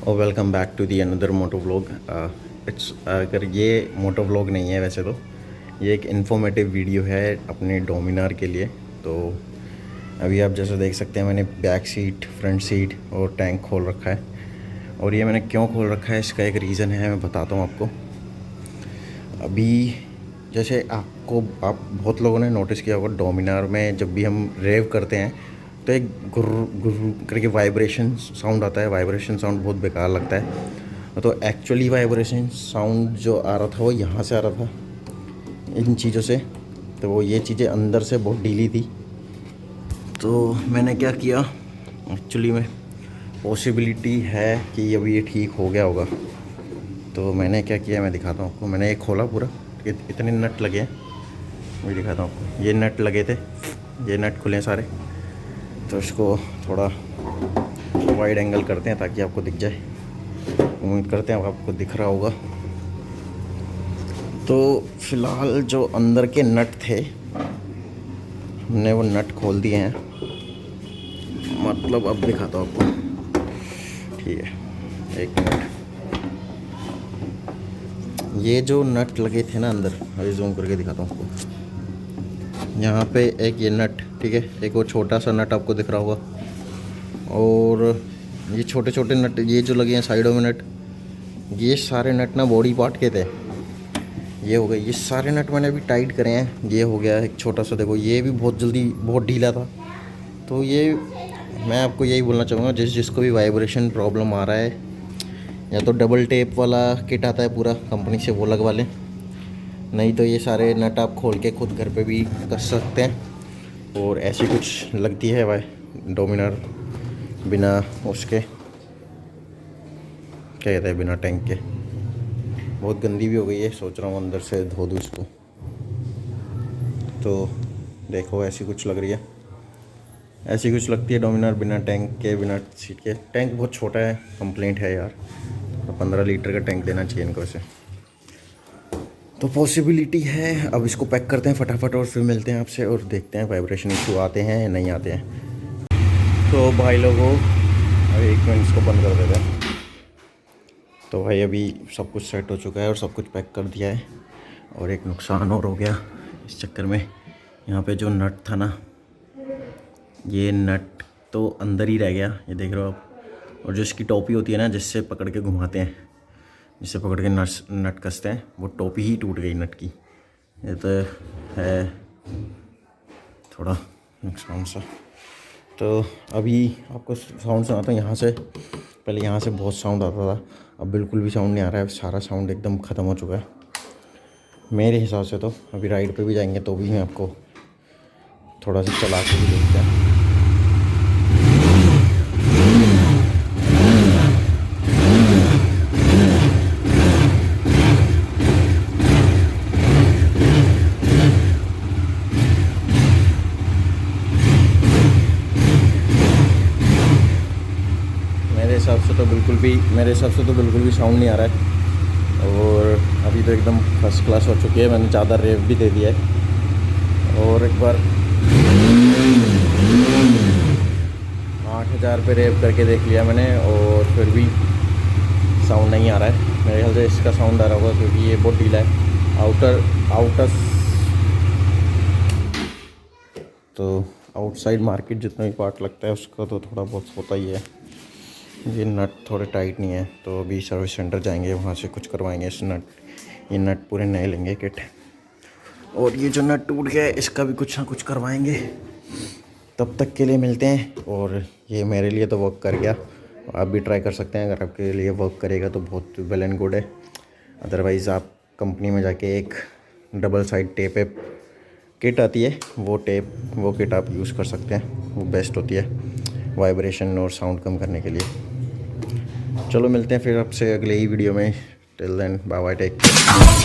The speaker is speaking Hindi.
और welcome back to the another moto vlog. It's अगर ये मोटो व्लॉग नहीं है वैसे तो ये एक इन्फॉर्मेटिव वीडियो है अपने डोमिनार के लिए। तो अभी आप जैसे देख सकते हैं मैंने बैक सीट, फ्रंट सीट और टैंक खोल रखा है। और ये मैंने क्यों खोल रखा है इसका एक रीज़न है, मैं बताता हूँ आपको। अभी जैसे आप बहुत लोगों ने नोटिस किया होगा डोमिनार में जब भी हम रेव करते हैं तो एक गुर्र गुर्र करके वाइब्रेशन साउंड आता है। वाइब्रेशन साउंड बहुत बेकार लगता है। तो एक्चुअली वाइब्रेशन साउंड जो आ रहा था वो यहाँ से आ रहा था, इन चीज़ों से। तो वो ये चीज़ें अंदर से बहुत ढीली थी। तो मैंने क्या किया, एक्चुअली में पॉसिबिलिटी है कि अभी ये ठीक हो गया होगा। तो मैंने क्या किया मैं दिखाता हूँ आपको। मैंने ये खोला पूरा, इतने नट लगे हैं, मैं दिखाता हूँ आपको। ये नट लगे थे, ये नट खुले हैं सारे। तो इसको थोड़ा वाइड एंगल करते हैं ताकि आपको दिख जाए। उम्मीद करते हैं आपको दिख रहा होगा। तो फ़िलहाल जो अंदर के नट थे हमने वो नट खोल दिए हैं। मतलब अब दिखाता हूँ आपको, ठीक है, एक मिनट। ये जो नट लगे थे ना अंदर, अभी जूम करके दिखाता हूँ आपको। यहाँ पे एक ये नट, ठीक है, एक वो छोटा सा नट आपको दिख रहा होगा। और ये छोटे छोटे नट ये जो लगे हैं साइडों में नट, ये सारे नट ना बॉडी पार्ट के थे। ये हो गए, ये सारे नट मैंने अभी टाइट करे हैं। ये हो गया एक छोटा सा, देखो ये भी बहुत जल्दी बहुत ढीला था। तो ये मैं आपको यही बोलना चाहूँगा, जिसको भी वाइब्रेशन प्रॉब्लम आ रहा है या तो डबल टेप वाला किट आता है पूरा कंपनी से, वो लगवा लें। नहीं तो ये सारे नट आप खोल के खुद घर पे भी कर सकते हैं। और ऐसी कुछ लगती है भाई डोमिनार बिना उसके, क्या कहते हैं, बिना टैंक के। बहुत गंदी भी हो गई है, सोच रहा हूँ अंदर से धो दूँ इसको। तो देखो ऐसी कुछ लग रही है, ऐसी कुछ लगती है डोमिनार बिना टैंक के, बिना सीट के। टैंक बहुत छोटा है, कंप्लेंट है यार। तो 15 लीटर का टैंक देना चाहिए इनको वैसे। तो पॉसिबिलिटी है, अब इसको पैक करते हैं फटाफट और फिर मिलते हैं आपसे और देखते हैं वाइब्रेशन इशू आते हैं या नहीं आते हैं। तो भाई लोगों अभी एक मिनट इसको बंद कर देते हैं। तो भाई अभी सब कुछ सेट हो चुका है और सब कुछ पैक कर दिया है। और एक नुकसान और हो गया इस चक्कर में, यहाँ पे जो नट था ना, ये नट तो अंदर ही रह गया, ये देख रहे हो आप। और जो इसकी टोपी होती है ना, जिससे पकड़ के घुमाते हैं, जिससे पकड़ के नट कसते हैं, वो टोपी ही टूट गई नट की। ये तो है थोड़ा नुकसान सा। तो अभी आपको साउंड सुनाता हूँ यहाँ से। पहले यहाँ से बहुत साउंड आता था, अब बिल्कुल भी साउंड नहीं आ रहा है। सारा साउंड एकदम ख़त्म हो चुका है मेरे हिसाब से। तो अभी राइड पे भी जाएंगे तो भी मैं आपको थोड़ा सा चला के भी देखते हैं। मेरे हिसाब से तो बिल्कुल भी साउंड नहीं आ रहा है। और अभी तो एकदम फर्स्ट क्लास हो चुकी है। मैंने ज़्यादा रेव भी दे दिया है। और एक बार 8000 पे रेव करके देख लिया मैंने और फिर भी साउंड नहीं आ रहा है। मेरे ख्याल से इसका साउंड आ रहा होगा क्योंकि ये बहुत ढीला है। आउटर तो आउटसाइड मार्केट जितना भी पार्ट लगता है उसका तो थोड़ा बहुत होता ही है। ये नट थोड़े टाइट नहीं है, तो अभी सर्विस सेंटर जाएंगे, वहाँ से कुछ करवाएंगे इस ये नट पूरे नए लेंगे किट। और ये जो नट टूट गया है इसका भी कुछ ना कुछ करवाएंगे। तब तक के लिए मिलते हैं। और ये मेरे लिए तो वर्क कर गया, आप भी ट्राई कर सकते हैं। अगर आपके लिए वर्क करेगा तो बहुत वेल एंड गुड है। अदरवाइज़ आप कंपनी में जाके एक डबल साइड टेप किट आती है, वो किट आप यूज़ कर सकते हैं, वो बेस्ट होती है वाइब्रेशन और साउंड कम करने के लिए। चलो मिलते हैं फिर आपसे अगले ही वीडियो में। Till then bye bye, take care.